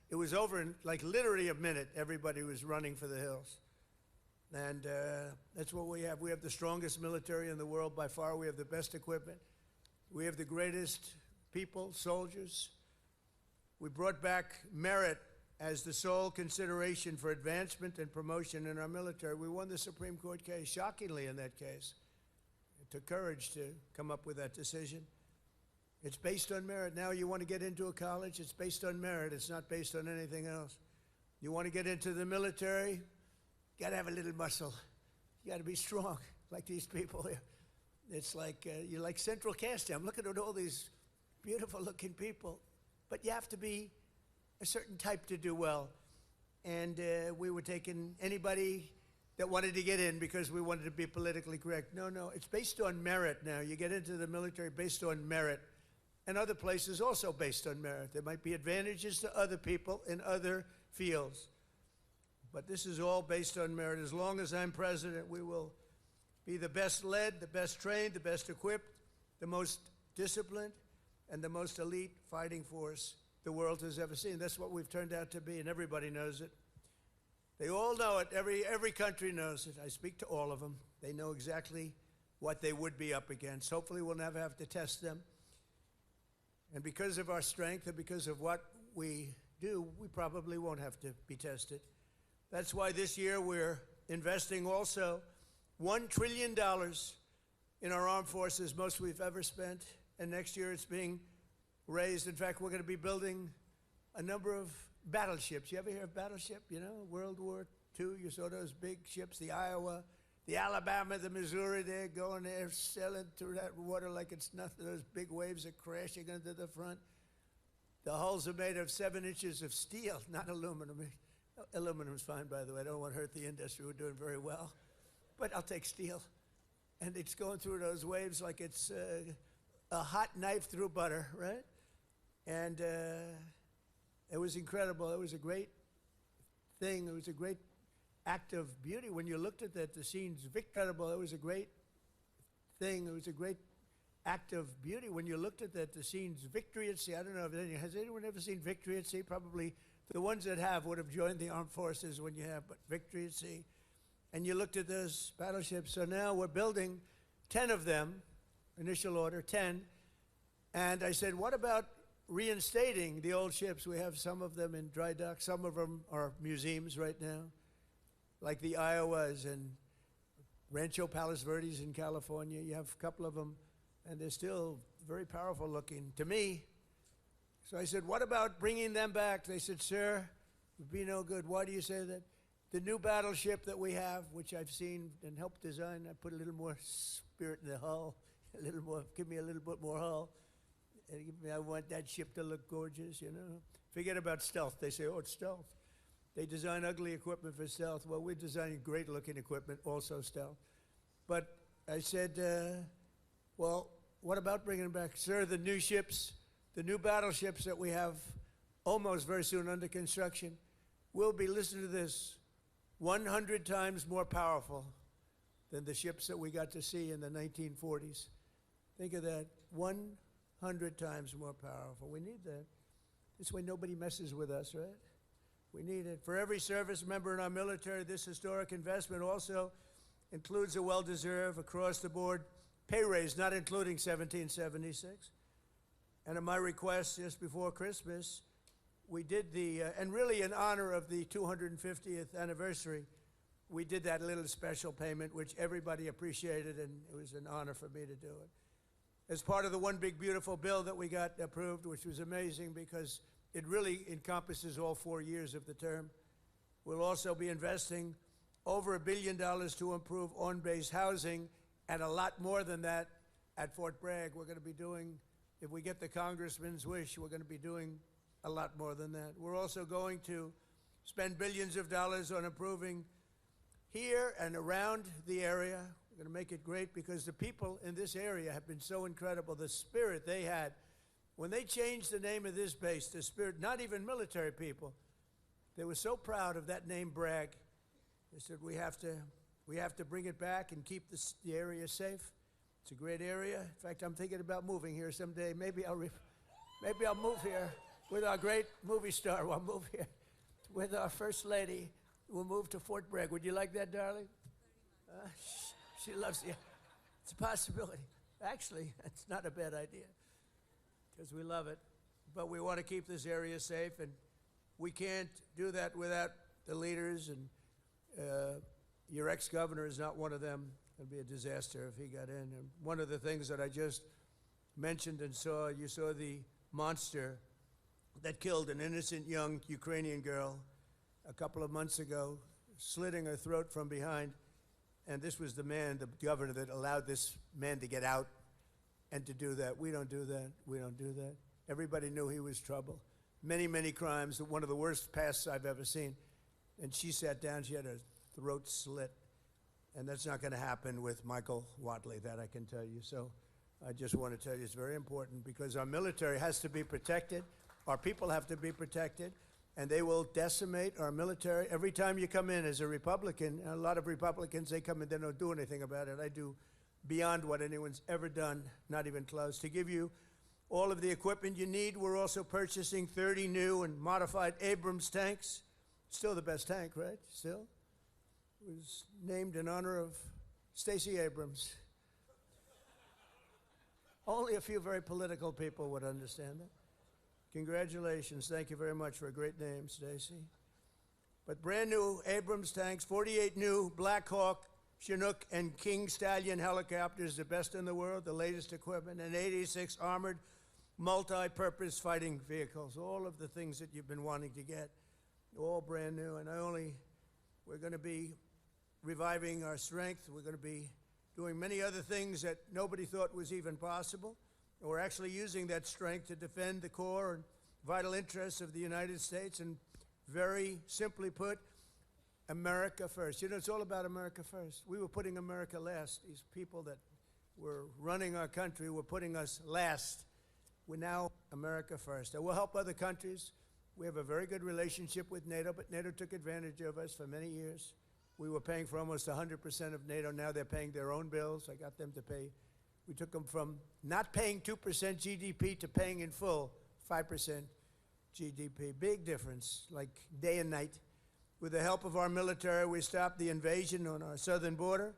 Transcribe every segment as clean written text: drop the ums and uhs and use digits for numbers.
it was over in like literally a minute. Everybody was running for the hills. And that's what we have. We have the strongest military in the world by far. We have the best equipment. We have the greatest people, soldiers. We brought back merit as the sole consideration for advancement and promotion in our military. We won the Supreme Court case, shockingly in that case. It took courage to come up with that decision. It's based on merit. Now you want to get into a college, it's based on merit. It's not based on anything else. You want to get into the military, you got to have a little muscle. You got to be strong, like these people here. It's like, you're like central casting. I'm looking at all these beautiful looking people, but you have to be a certain type to do well. And we were taking anybody that wanted to get in because we wanted to be politically correct. No, it's based on merit now. You get into the military based on merit. And other places also based on merit. There might be advantages to other people in other fields. But this is all based on merit. As long as I'm president, we will be the best led, the best trained, the best equipped, the most disciplined, and the most elite fighting force the world has ever seen. That's what we've turned out to be, and everybody knows it. They all know it. Every country knows it. I speak to all of them. They know exactly what they would be up against. Hopefully we'll never have to test them. And because of our strength and because of what we do, we probably won't have to be tested. That's why this year we're investing also $1 trillion in our armed forces, most we've ever spent. And next year it's being raised. In fact, we're going to be building a number of battleships. You ever hear of battleship? You know, World War II, you saw those big ships, the Iowa, the Alabama, the Missouri, they're going there, sailing through that water like it's nothing. Those big waves are crashing into the front. The hulls are made of 7 inches of steel, not aluminum. Aluminum's fine, by the way. I don't want to hurt the industry. We're doing very well. But I'll take steel. And it's going through those waves like it's a hot knife through butter, right? And it was incredible. It was a great thing. It was a great act of beauty. When you looked at that, the scenes, incredible. It was a great thing. It was a great act of beauty. When you looked at that, the scenes, Victory at Sea. I don't know if has anyone ever seen Victory at Sea? Probably the ones that have would have joined the armed forces when you have, but Victory at Sea. And you looked at those battleships. So now we're building 10 of them, initial order, 10. And I said, what about reinstating the old ships? We have some of them in dry dock. Some of them are museums right now, like the Iowas and Rancho Palos Verdes in California. You have a couple of them, and they're still very powerful looking to me. So I said, what about bringing them back? They said, sir, it would be no good. Why do you say that? The new battleship that we have, which I've seen and helped design, I put a little more spirit in the hull, a little more, give me a little bit more hull. And I want that ship to look gorgeous, you know. Forget about stealth. They say, oh, it's stealth. They design ugly equipment for stealth. Well, we're designing great-looking equipment, also stealth. But I said, well, what about bringing them back? Sir, the new ships, the new battleships that we have almost very soon under construction will be, listen to this, 100 times more powerful than the ships that we got to see in the 1940s. Think of that, 100 times more powerful. We need that. This way nobody messes with us, right? We need it. For every service member in our military, this historic investment also includes a well-deserved, across-the-board pay raise, not including 1776. And at my request just before Christmas, we did the, and really in honor of the 250th anniversary, we did that little special payment, which everybody appreciated, and it was an honor for me to do it. As part of the one big beautiful bill that we got approved, which was amazing because it really encompasses all 4 years of the term. We'll also be investing over $1 billion to improve on-base housing, and a lot more than that at Fort Bragg. We're going to be doing, if we get the congressman's wish, we're going to be doing a lot more than that. We're also going to spend billions of dollars on improving here and around the area. We're going to make it great because the people in this area have been so incredible. The spirit they had. When they changed the name of this base, the spirit, not even military people, they were so proud of that name, Bragg. They said, we have to bring it back and keep the area safe. It's a great area. In fact, I'm thinking about moving here someday. Maybe I'll move here. with our great movie star. We'll move here with our First Lady. We'll move to Fort Bragg. Would you like that, darling? She loves you. It's a possibility. Actually, it's not a bad idea because we love it. But we want to keep this area safe, and we can't do that without the leaders, and your ex-governor is not one of them. It'd be a disaster if he got in. And one of the things that I just mentioned and saw, you saw the monster that killed an innocent young Ukrainian girl a couple of months ago, slitting her throat from behind. And this was the man, the governor, that allowed this man to get out and to do that. We don't do that. We don't do that. Everybody knew he was trouble. Many, many crimes, one of the worst pasts I've ever seen. And she sat down, she had her throat slit. And that's not going to happen with Michael Watley, that I can tell you. So I just want to tell you it's very important because our military has to be protected. Our people have to be protected. And they will decimate our military. Every time you come in as a Republican, a lot of Republicans, they come in, they don't do anything about it. I do beyond what anyone's ever done, not even close. To give you all of the equipment you need, we're also purchasing 30 new and modified Abrams tanks. Still the best tank, right? Still? It was named in honor of Stacey Abrams. Only a few very political people would understand that. Congratulations. Thank you very much for a great name, Stacey. But brand new Abrams tanks, 48 new Black Hawk, Chinook, and King Stallion helicopters, the best in the world, the latest equipment, and 86 armored multi-purpose fighting vehicles, all of the things that you've been wanting to get, all brand new. And we're going to be reviving our strength. We're going to be doing many other things that nobody thought was even possible. And we're actually using that strength to defend the core and vital interests of the United States, and very simply put, America first. You know, it's all about America first. We were putting America last. These people that were running our country were putting us last. We're now America first. And we'll help other countries. We have a very good relationship with NATO, but NATO took advantage of us for many years. We were paying for almost 100% of NATO. Now they're paying their own bills. I got them to pay. We took them from not paying 2% GDP to paying in full 5% GDP. Big difference, like day and night. With the help of our military, we stopped the invasion on our southern border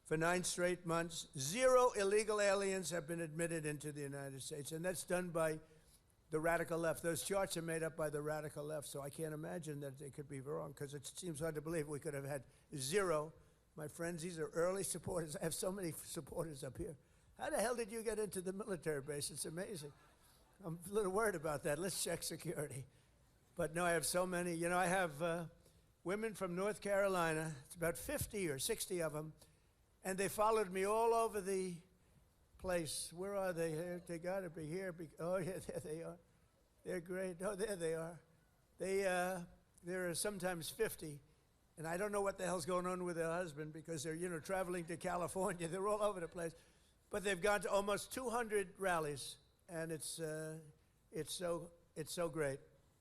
for 9 straight months. 0 illegal aliens have been admitted into the United States, and that's done by the radical left. Those charts are made up by the radical left, so I can't imagine that they could be wrong, because it seems hard to believe we could have had 0. My friends, these are early supporters. I have so many supporters up here. How the hell did you get into the military base? It's amazing. I'm a little worried about that. Let's check security. But no, I have so many. You know, I have women from North Carolina. It's about 50 or 60 of them. And they followed me all over the place. Where are they? They got to be here. Oh, yeah, there they are. They're great. Oh, there they are. There are sometimes 50. And I don't know what the hell's going on with their husband, because they're, you know, traveling to California. They're all over the place. But they've gone to almost 200 rallies, and it's so great.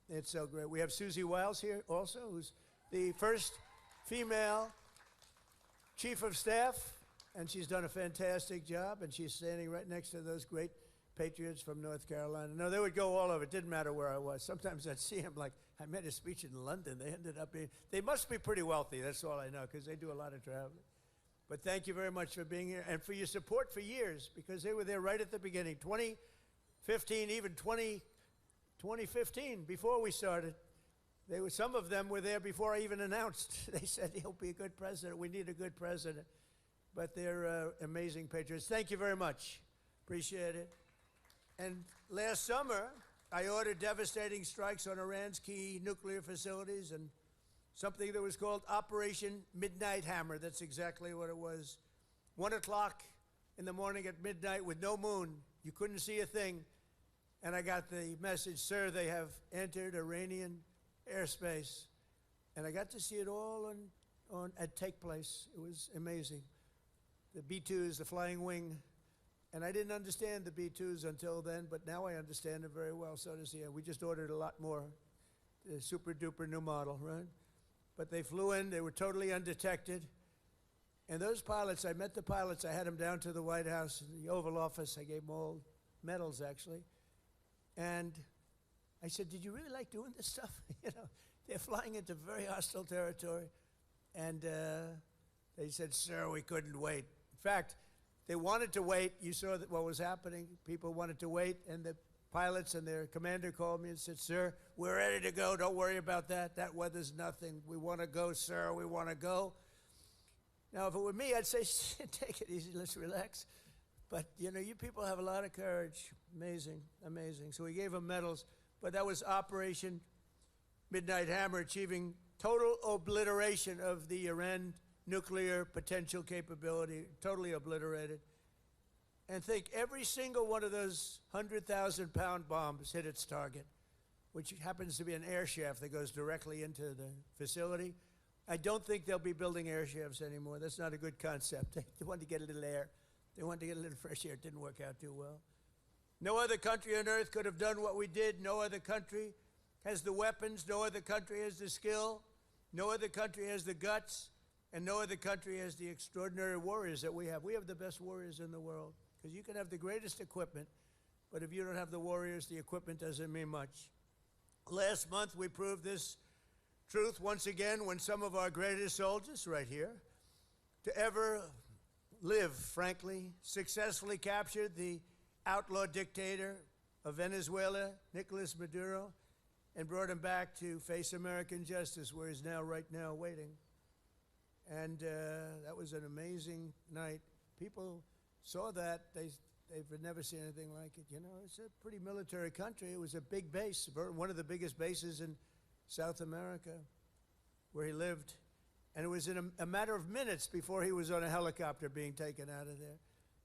It's so great. We have Susie Wiles here also, who's the first female chief of staff, and she's done a fantastic job, and she's standing right next to those great patriots from North Carolina. No, they would go all over. It didn't matter where I was. Sometimes I'd see them, like, I made a speech in London. They ended up being, they must be pretty wealthy, that's all I know, because they do a lot of traveling. But thank you very much for being here and for your support for years, because they were there right at the beginning. 2015, even 2015, before we started. Some of them were there before I even announced. They said, he'll be a good president. We need a good president. But they're amazing patriots. Thank you very much. Appreciate it. And last summer, I ordered devastating strikes on Iran's key nuclear facilities, and something that was called Operation Midnight Hammer. That's exactly what it was. 1 o'clock in the morning at midnight with no moon. You couldn't see a thing. And I got the message, sir, they have entered Iranian airspace. And I got to see it all take place. It was amazing. The B-2s, the flying wing. And I didn't understand the B-2s until then, but now I understand them very well. So does he. We just ordered a lot more. The super-duper new model, right? But they flew in. They were totally undetected. And those pilots, I met the pilots. I had them down to the White House, the Oval Office. I gave them all medals, actually. And I said, did you really like doing this stuff? You know, they're flying into very hostile territory. And they said, sir, we couldn't wait. In fact, they wanted to wait. You saw that what was happening. People wanted to wait, and the pilots and their commander called me and said, sir, we're ready to go. Don't worry about that. That weather's nothing. We want to go, sir. We want to go. Now, if it were me, I'd say, take it easy. Let's relax. But, you know, you people have a lot of courage. Amazing, amazing. So we gave them medals. But that was Operation Midnight Hammer, achieving total obliteration of the Iran nuclear potential capability, totally obliterated. And think every single one of those 100,000-pound bombs hit its target, which happens to be an air shaft that goes directly into the facility. I don't think they'll be building air shafts anymore. That's not a good concept. They wanted to get a little air. They wanted to get a little fresh air. It didn't work out too well. No other country on earth could have done what we did. No other country has the weapons. No other country has the skill. No other country has the guts. And no other country has the extraordinary warriors that we have. We have the best warriors in the world. Because you can have the greatest equipment, but if you don't have the warriors, the equipment doesn't mean much. Last month, we proved this truth once again when some of our greatest soldiers, right here, to ever live, frankly, successfully captured the outlaw dictator of Venezuela, Nicolas Maduro, and brought him back to face American justice, where he's now, right now, waiting. And that was an amazing night. People saw that. They've never seen anything like it. You know, it's a pretty military country. It was a big base, one of the biggest bases in South America, where he lived. And it was in a matter of minutes before he was on a helicopter being taken out of there.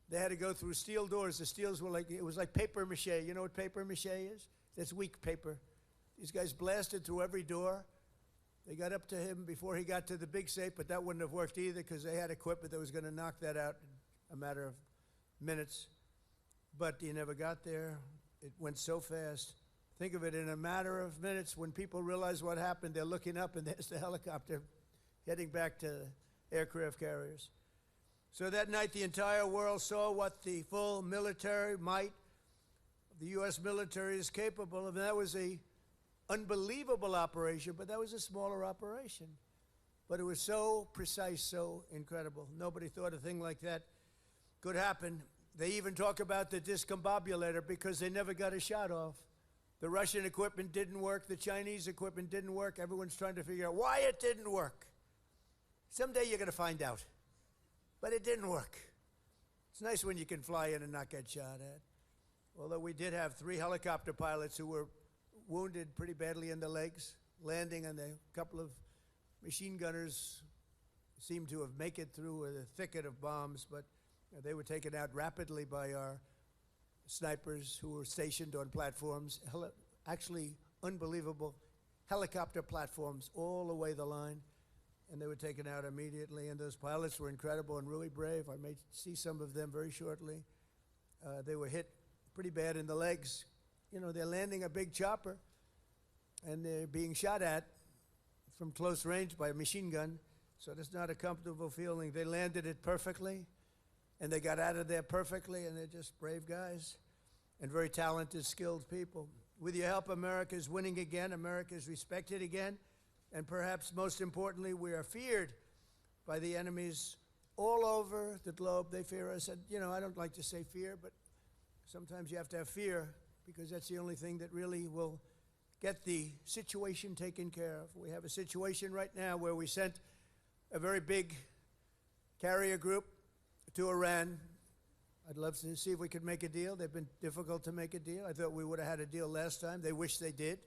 They had to go through steel doors. The steels were like, it was like paper mache. You know what paper mache is? That's weak paper. These guys blasted through every door. They got up to him before he got to the big safe, but that wouldn't have worked either because they had equipment that was going to knock that out in a matter of minutes. But he never got there. It went so fast. Think of it, in a matter of minutes, when people realize what happened, they're looking up and there's the helicopter heading back to aircraft carriers. So that night, the entire world saw what the full military might of the U.S. military is capable of. And that was an unbelievable operation, but that was a smaller operation. But it was so precise, so incredible. Nobody thought a thing like that could happen. They even talk about the discombobulator because they never got a shot off. The Russian equipment didn't work. The Chinese equipment didn't work. Everyone's trying to figure out why it didn't work. Someday you're going to find out. But it didn't work. It's nice when you can fly in and not get shot at. Although we did have 3 helicopter pilots who were wounded pretty badly in the legs, landing, and a couple of machine gunners seemed to have made it through a thicket of bombs, but they were taken out rapidly by our snipers who were stationed on platforms, actually unbelievable helicopter platforms all the way the line, and they were taken out immediately, and those pilots were incredible and really brave. I may see some of them very shortly. They were hit pretty bad in the legs. You know, they're landing a big chopper, and they're being shot at from close range by a machine gun, so that's not a comfortable feeling. They landed it perfectly, and they got out of there perfectly, and they're just brave guys and very talented, skilled people. With your help, America is winning again. America is respected again. And perhaps most importantly, we are feared by the enemies all over the globe. They fear us. And, you know, I don't like to say fear, but sometimes you have to have fear because that's the only thing that really will get the situation taken care of. We have a situation right now where we sent a very big carrier group to Iran. I'd love to see if we could make a deal. They've been difficult to make a deal. I thought we would have had a deal last time. They wish they did,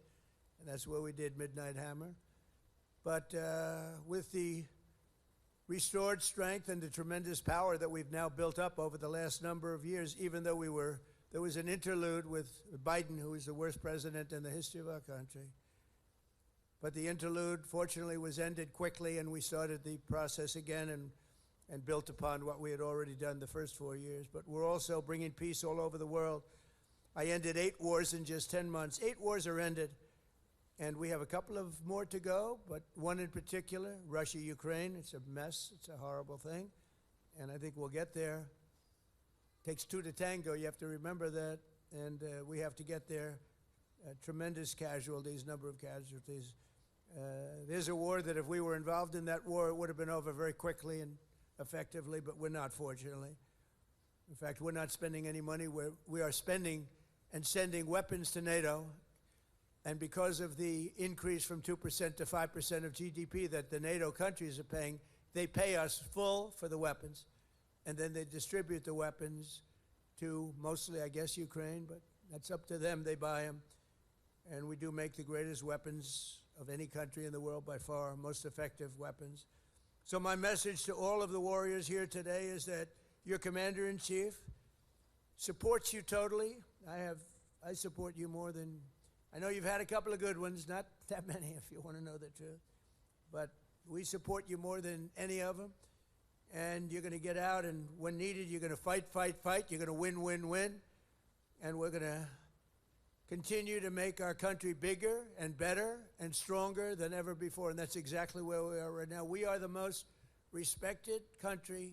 and that's where we did Midnight Hammer. But with the restored strength and the tremendous power that we've now built up over the last number of years, even though there was an interlude with Biden, who is the worst president in the history of our country. But the interlude, fortunately, was ended quickly, and we started the process again and built upon what we had already done the first 4 years. But we're also bringing peace all over the world. I ended 8 wars in just 10 months. 8 wars are ended. And we have a couple of more to go, but one in particular, Russia-Ukraine. It's a mess. It's a horrible thing. And I think we'll get there. It takes 2 to tango. You have to remember that. And we have to get there. tremendous casualties, number of casualties. There's a war that if we were involved in that war, it would have been over very quickly and effectively, but we're not, fortunately. In fact, we're not spending any money. We are spending and sending weapons to NATO, and because of the increase from 2% to 5% of GDP that the NATO countries are paying, they pay us full for the weapons, and then they distribute the weapons to mostly, I guess, Ukraine, but that's up to them. They buy them, and we do make the greatest weapons of any country in the world by far, most effective weapons. So my message to all of the warriors here today is that your commander-in-chief supports you totally. I support you more than, I know you've had a couple of good ones, not that many if you want to know the truth, but we support you more than any of them. And you're going to get out, and when needed, you're going to fight, fight, fight. You're going to win, win, win. And we're going to continue to make our country bigger and better and stronger than ever before. And that's exactly where we are right now. We are the most respected country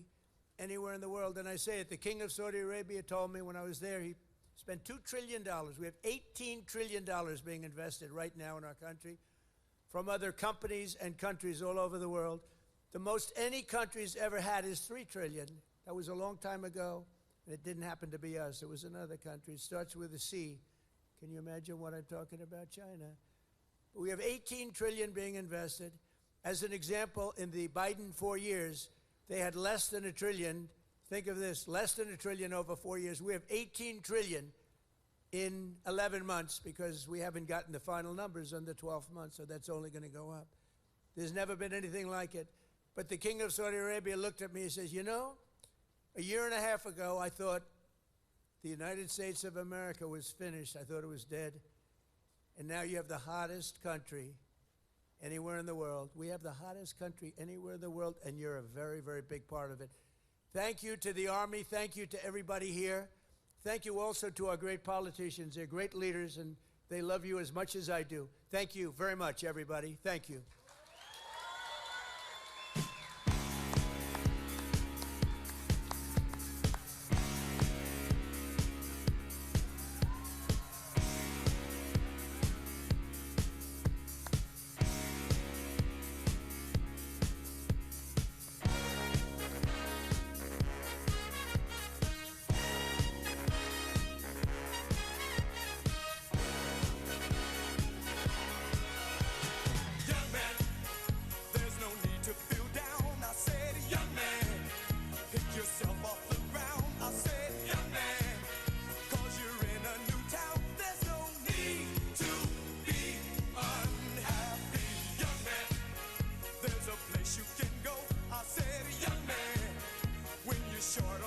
anywhere in the world. And I say it, the King of Saudi Arabia told me when I was there, he spent $2 trillion. We have $18 trillion being invested right now in our country from other companies and countries all over the world. The most any country's ever had is $3 trillion. That was a long time ago, and it didn't happen to be us. It was another country. It starts with a C. Can you imagine what I'm talking about? China. But we have $18 trillion being invested. As an example, in the Biden 4 years, they had less than $1 trillion. Think of this, less than $1 trillion over 4 years. We have $18 trillion in 11 months because we haven't gotten the final numbers on the 12th month, so that's only going to go up. There's never been anything like it. But the King of Saudi Arabia looked at me and says, you know, a year and a half ago, I thought the United States of America was finished. I thought it was dead. And now you have the hottest country anywhere in the world. We have the hottest country anywhere in the world, and you're a very, very big part of it. Thank you to the Army. Thank you to everybody here. Thank you also to our great politicians. They're great leaders, and they love you as much as I do. Thank you very much, everybody. Thank you. You can go, I said, young man, when you're short